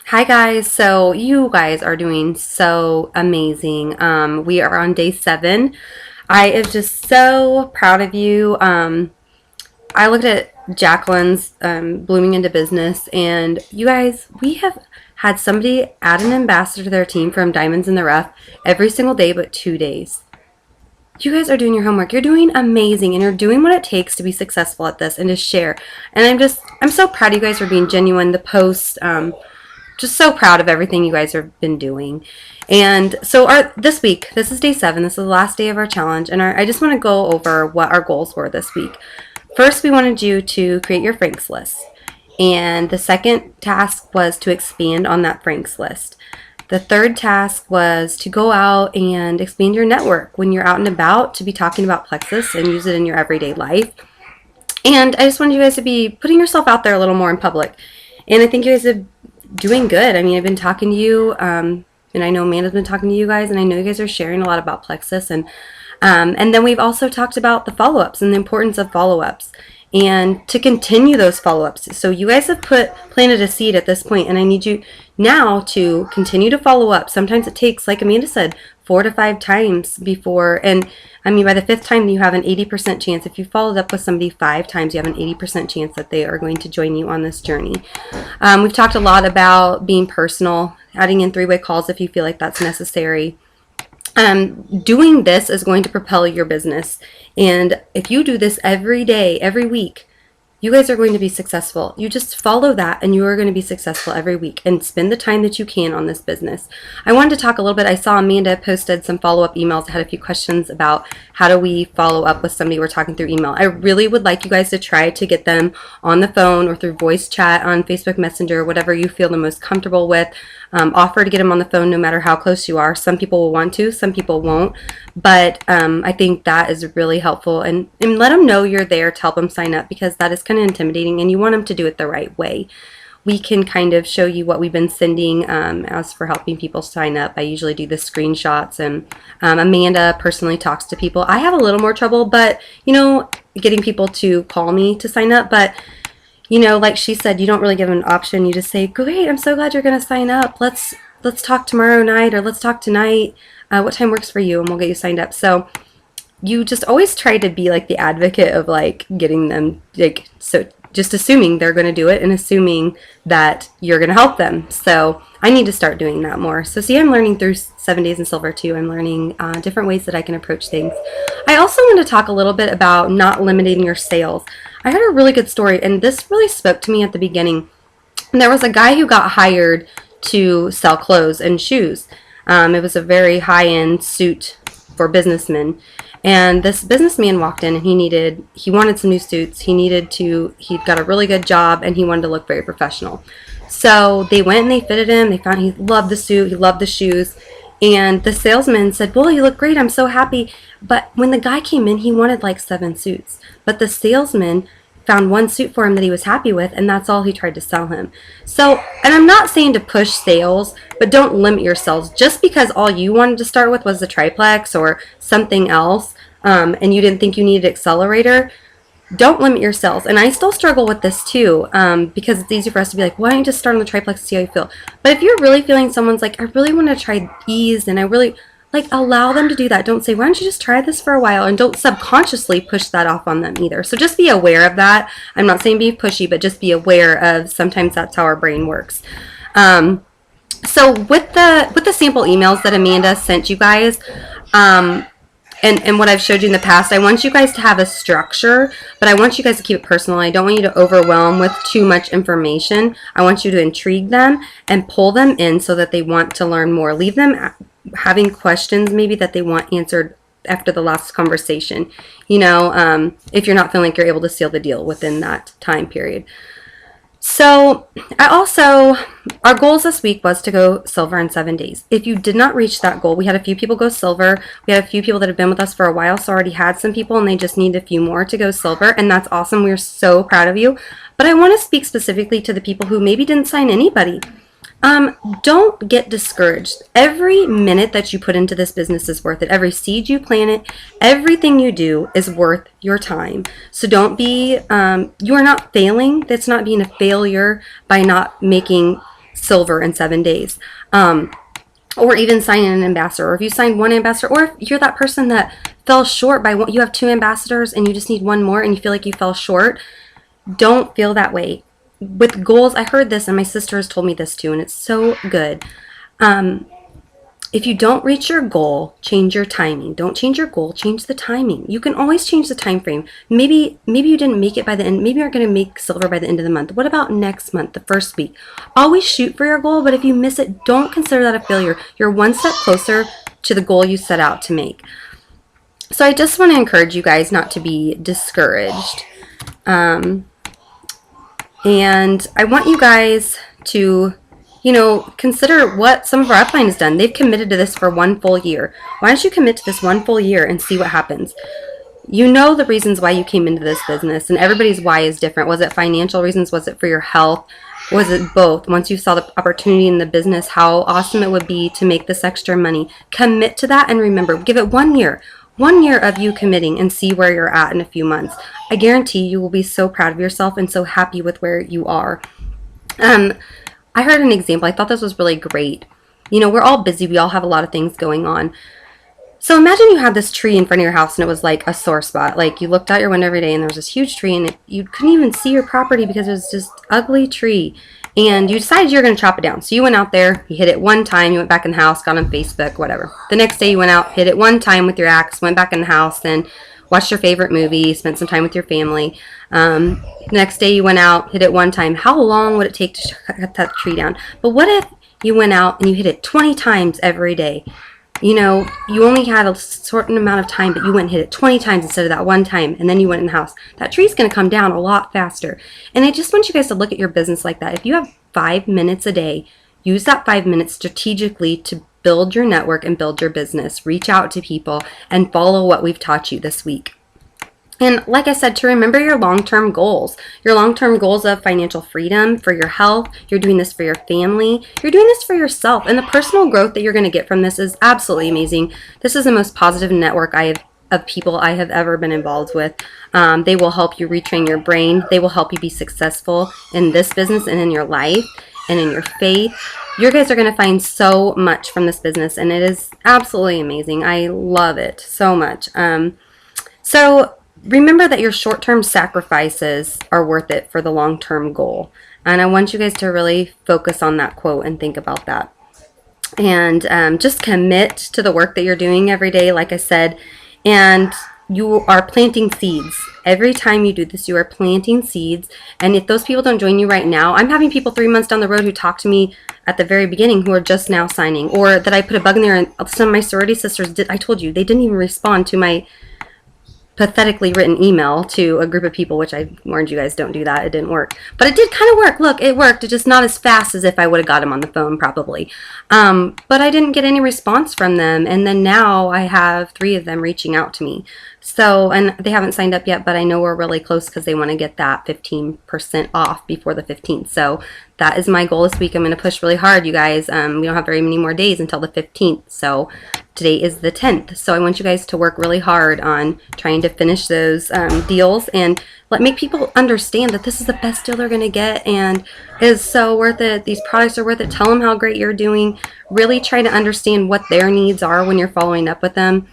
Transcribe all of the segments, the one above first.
Hi guys, so you guys are doing so amazing. We are on day 7. I am just so proud of you. I looked at Jacqueline's Blooming into Business, and you guys, we have had somebody add an ambassador to their team from Diamonds in the Rough every single day but 2 days. You guys are doing your homework. You're doing amazing, and you're doing what it takes to be successful at this and to share. And I'm so proud of you guys for being genuine. The post, just so proud of everything you guys have been doing. And so this week, this is day 7. This is the last day of our challenge, and I just want to go over what our goals were this week. First, we wanted you to create your Franks list, and the second task was to expand on that Franks list. The third task was to go out and expand your network when you're out and about, to be talking about Plexus and use it in your everyday life. And I just wanted you guys to be putting yourself out there a little more in public. And I think you guys are doing good. I mean, I've been talking to you, and I know Amanda's been talking to you guys, and I know you guys are sharing a lot about Plexus. And then we've also talked about the follow-ups and the importance of follow-ups and to continue those follow-ups. So you guys have planted a seed at this point, and I need you now to continue to follow up. Sometimes it takes, like Amanda said, 4 to 5 times before, and I mean by the 5th time you have an 80% chance. If you followed up with somebody 5 times, you have an 80% chance that they are going to join you on this journey. We've talked a lot about being personal, adding in 3-way calls if you feel like that's necessary. Doing this is going to propel your business. And if you do this every day, every week, you guys are going to be successful. You just follow that and you are going to be successful every week and spend the time that you can on this business. I wanted to talk a little bit. I saw Amanda posted some follow-up emails. I had a few questions about how do we follow up with somebody we're talking through email. I really would like you guys to try to get them on the phone or through voice chat on Facebook Messenger, whatever you feel the most comfortable with. Offer to get them on the phone no matter how close you are. Some people will want to, some people won't. But I think that is really helpful. And let them know you're there to help them sign up, because that is kind of intimidating and you want them to do it the right way. We can kind of show you what we've been sending as for helping people sign up. I usually do the screenshots, and Amanda personally talks to people. I have a little more trouble, but getting people to call me to sign up. But like she said, you don't really give an option. You just say, great, I'm so glad you're going to sign up. Let's talk tomorrow night, or let's talk tonight. What time works for you? And we'll get you signed up. So you just always try to be like the advocate of like getting them, like, so just assuming they're going to do it and assuming that you're going to help them. So I need to start doing that more. So see, I'm learning through 7 Days in Silver too. I'm learning different ways that I can approach things. I also want to talk a little bit about not limiting your sales. I heard a really good story, and this really spoke to me at the beginning. There was a guy who got hired to sell clothes and shoes. It was a very high-end suit for businessmen. And this businessman walked in, and he wanted some new suits. He'd got a really good job, and he wanted to look very professional. So they went and they fitted him. They found he loved the suit, he loved the shoes. And the salesman said, well, you look great, I'm so happy. But when the guy came in, he wanted like 7 suits. But the salesman found 1 suit for him that he was happy with, and that's all he tried to sell him. So, and I'm not saying to push sales, but don't limit yourselves. Just because all you wanted to start with was the triplex or something else, and you didn't think you needed accelerator, don't limit your sales. And I still struggle with this too, because it's easy for us to be like, why don't you just start on the triplex to see how you feel? But if you're really feeling someone's like, I really want to try ease, and I really allow them to do that. Don't say, why don't you just try this for a while, and don't subconsciously push that off on them either. So just be aware of that. I'm not saying be pushy, but just be aware of sometimes that's how our brain works. So with the sample emails that Amanda sent you guys, and what I've showed you in the past, I want you guys to have a structure, but I want you guys to keep it personal. I don't want you to overwhelm with too much information. I want you to intrigue them and pull them in so that they want to learn more. Leave them having questions maybe that they want answered after the last conversation, if you're not feeling like you're able to seal the deal within that time period. So our goals this week was to go silver in 7 days. If you did not reach that goal, we had a few people go silver. We had a few people that have been with us for a while, so already had some people, and they just need a few more to go silver, and that's awesome. We're so proud of you. But I want to speak specifically to the people who maybe didn't sign anybody. Don't get discouraged. Every minute that you put into this business is worth it. Every seed you plant it, everything you do is worth your time. So don't be, you are not failing. That's not being a failure by not making silver in 7 days. Or even sign an ambassador. Or if you sign one ambassador, or if you're that person that fell short by one, you have 2 ambassadors and you just need one more and you feel like you fell short, don't feel that way. With goals, I heard this and my sister has told me this too, and it's so good. If you don't reach your goal, change your timing. Don't change your goal, change the timing. You can always change the time frame. Maybe you didn't make it by the end. Maybe you're going to make silver by the end of the month. What about next month, the first week? Always shoot for your goal, but if you miss it, don't consider that a failure. You're one step closer to the goal you set out to make. So I just want to encourage you guys not to be discouraged. And I want you guys to consider what some of our upline has done. They've committed to this for 1 full year. Why don't you commit to this 1 full year and see what happens? You know the reasons why you came into this business, and everybody's why is different. Was it financial reasons? Was it for your health? Was it both? Once you saw the opportunity in the business, how awesome it would be to make this extra money. Commit to that, and remember, give it 1 year. 1 year of you committing, and see where you're at in a few months. I guarantee you will be so proud of yourself and so happy with where you are. I heard an example. I thought this was really great. We're all busy. We all have a lot of things going on. So imagine you had this tree in front of your house and it was like a sore spot. Like you looked out your window every day and there was this huge tree and you couldn't even see your property because it was just ugly tree. And you decided you were going to chop it down. So you went out there, you hit it 1 time, you went back in the house, got on Facebook, whatever. The next day you went out, hit it 1 time with your axe, went back in the house, then watched your favorite movie, spent some time with your family. The next day you went out, hit it 1 time. How long would it take to cut that tree down? But what if you went out and you hit it 20 times every day? You only had a certain amount of time, but you went and hit it 20 times instead of that 1 time, and then you went in the house. That tree's going to come down a lot faster. And I just want you guys to look at your business like that. If you have 5 minutes a day, use that 5 minutes strategically to build your network and build your business. Reach out to people and follow what we've taught you this week. And like I said, to remember your long-term goals. Your long-term goals of financial freedom, for your health. You're doing this for your family. You're doing this for yourself. And the personal growth that you're going to get from this is absolutely amazing. This is the most positive network of people I have ever been involved with. They will help you retrain your brain. They will help you be successful in this business and in your life and in your faith. You guys are going to find so much from this business, and it is absolutely amazing. I love it so much. So remember that your short-term sacrifices are worth it for the long-term goal. And I want you guys to really focus on that quote and think about that. And just commit to the work that you're doing every day, like I said. And you are planting seeds. Every time you do this, you are planting seeds. And if those people don't join you right now, I'm having people 3 months down the road who talk to me at the very beginning who are just now signing. Or that I put a bug in there, and some of my sorority sisters did. I told you, they didn't even respond to my pathetically written email to a group of people, which I warned you guys, don't do that. It didn't work. But it did kind of work. Look, it worked. It's just not as fast as if I would have got them on the phone, probably. But I didn't get any response from them. And then now I have 3 of them reaching out to me. So, and they haven't signed up yet, but I know we're really close because they want to get that 15% off before the 15th. So that is my goal this week. I'm going to push really hard, you guys. We don't have very many more days until the 15th. So today is the 10th. So I want you guys to work really hard on trying to finish those deals and make people understand that this is the best deal they're going to get and it is so worth it. These products are worth it. Tell them how great you're doing. Really try to understand what their needs are when you're following up with them.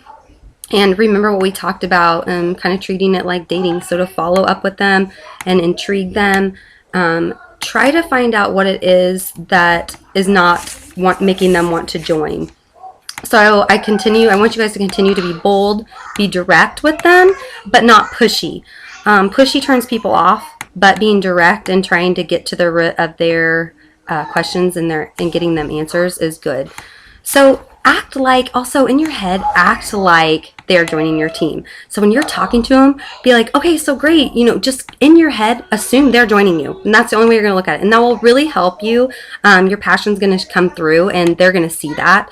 And remember what we talked about, kind of treating it like dating. So to follow up with them and intrigue them, try to find out what it is that is not making them want to join. So I want you guys to continue to be bold, be direct with them, but not pushy. Pushy turns people off, but being direct and trying to get to the root of their questions and getting them answers is good. So also in your head, act like they're joining your team. So when you're talking to them, be like, okay, so great. Just in your head, assume they're joining you. And that's the only way you're going to look at it. And that will really help you. Your passion's going to come through and they're going to see that.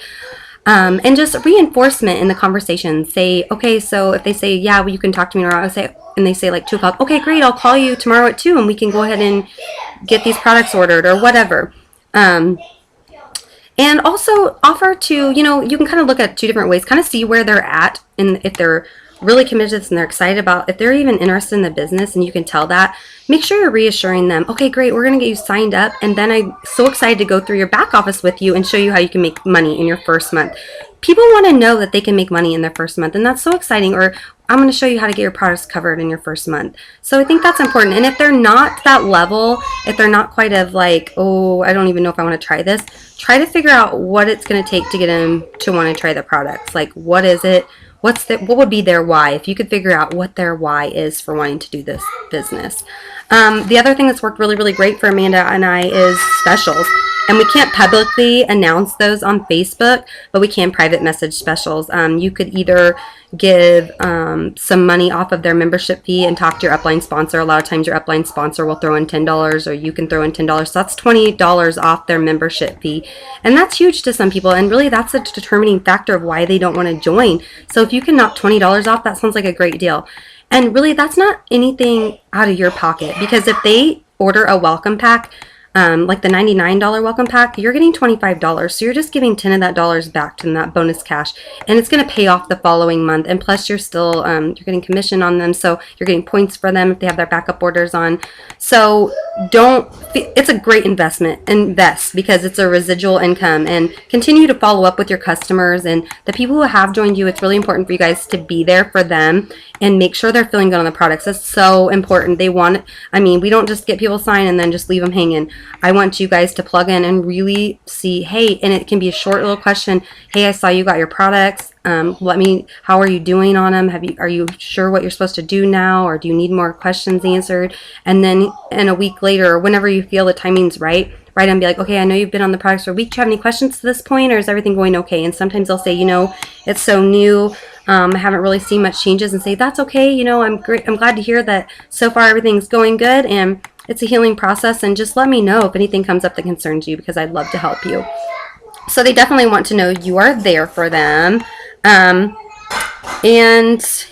And just reinforcement in the conversation. Say, okay, so if they say, yeah, well, you can talk to me tomorrow, and they say like 2 o'clock, okay, great, I'll call you tomorrow at 2 and we can go ahead and get these products ordered or whatever. And also offer to, you can kind of look at 2 different ways, kind of see where they're at and if they're really committed to this and they're excited about, if they're even interested in the business and you can tell that, make sure you're reassuring them, okay, great, we're going to get you signed up. And then I'm so excited to go through your back office with you and show you how you can make money in your first month. People want to know that they can make money in their first month, and that's so exciting. Or I'm going to show you how to get your products covered in your first month. So I think that's important. And if they're not that level, if they're not quite of like, oh, I don't even know if I want to try this, try to figure out what it's going to take to get them to want to try the products. Like, what is it? What would be their why? If you could figure out what their why is for wanting to do this business. The other thing that's worked really, really great for Amanda and I is specials. And we can't publicly announce those on Facebook, but we can private message specials. You could either give some money off of their membership fee and talk to your upline sponsor. A lot of times your upline sponsor will throw in $10, or you can throw in $10. So that's $20 off their membership fee. And that's huge to some people. And really that's a determining factor of why they don't want to join. So if you can knock $20 off, that sounds like a great deal. And really that's not anything out of your pocket, because if they order a welcome pack, like the $99 welcome pack, you're getting $25. So you're just giving 10 of that dollars back to them, that bonus cash, and it's going to pay off the following month. And plus you're still, you're getting commission on them. So you're getting points for them if they have their backup orders on. So it's a great investment. Invest, because it's a residual income, and continue to follow up with your customers and the people who have joined you. It's really important for you guys to be there for them and make sure they're feeling good on the products. That's so important. They want, I mean, we don't just get people signed and then just leave them hanging. I want you guys to plug in and really see, hey, and it can be a short little question. Hey, I saw you got your products. How are you doing on them? Are you sure what you're supposed to do now? Or do you need more questions answered? And then in a week later, or whenever you feel the timing's right and be like, okay, I know you've been on the products for a week. Do you have any questions to this point, or is everything going okay? And sometimes they'll say, it's so new. I haven't really seen much changes, and say, that's okay. I'm glad to hear that so far everything's going good, and it's a healing process, and just let me know if anything comes up that concerns you, because I'd love to help you. So they definitely want to know you are there for them. And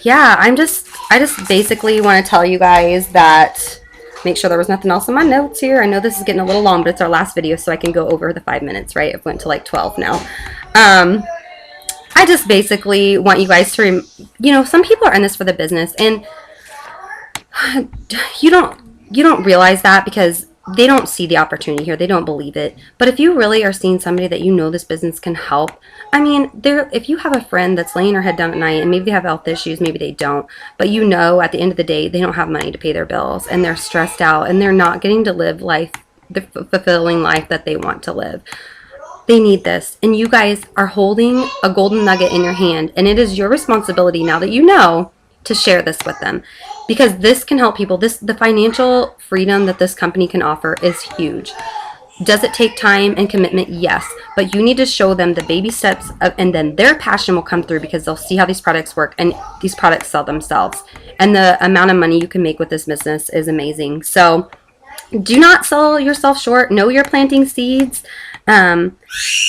yeah, I just basically want to tell you guys that, make sure there was nothing else in my notes here. I know this is getting a little long, but it's our last video, so I can go over the 5 minutes, right? It went to like 12 now. I just basically want you guys to, some people are in this for the business, and you don't realize that because they don't see the opportunity here. They don't believe it. But if you really are seeing somebody that this business can help, if you have a friend that's laying her head down at night and maybe they have health issues, maybe they don't, but at the end of the day, they don't have money to pay their bills, and they're stressed out, and they're not getting to live the fulfilling life that they want to live. They need this, and you guys are holding a golden nugget in your hand, and it is your responsibility, now that you know, to share this with them, because this can help people. The financial freedom that this company can offer is huge. Does it take time and commitment? Yes, but you need to show them the baby steps and then their passion will come through, because they'll see how these products work, and these products sell themselves, and the amount of money you can make with this business is amazing. So do not sell yourself short. Know you're planting seeds. And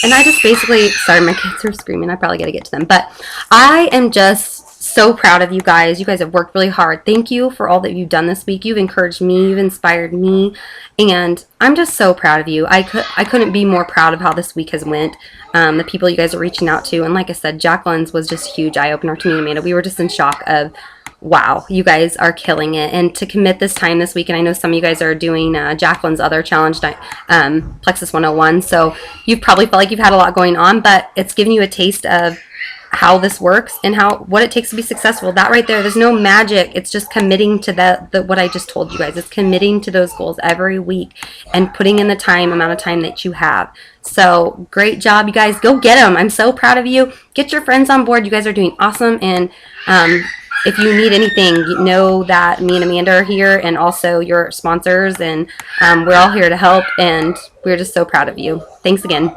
I just basically, sorry, my kids are screaming. I probably got to get to them, but I am just so proud of you guys. You guys have worked really hard. Thank you for all that you've done this week. You've encouraged me. You've inspired me. And I'm just so proud of you. I couldn't be more proud of how this week has went. The people you guys are reaching out to. And like I said, Jacqueline's was just huge eye-opener to me and Amanda. We were just in shock of, wow, you guys are killing it. And to commit this time this week, and I know some of you guys are doing Jacqueline's other challenge, Plexus 101. So you've probably felt like you've had a lot going on, but it's giving you a taste of how this works and what it takes to be successful. That right there, there's no magic. It's just committing to what I just told you guys. It's committing to those goals every week and putting in the amount of time that you have. So great job, you guys. Go get them. I'm so proud of you. Get your friends on board. You guys are doing awesome. And if you need anything, you know that me and Amanda are here, and also your sponsors, and we're all here to help, and we're just so proud of you. Thanks again.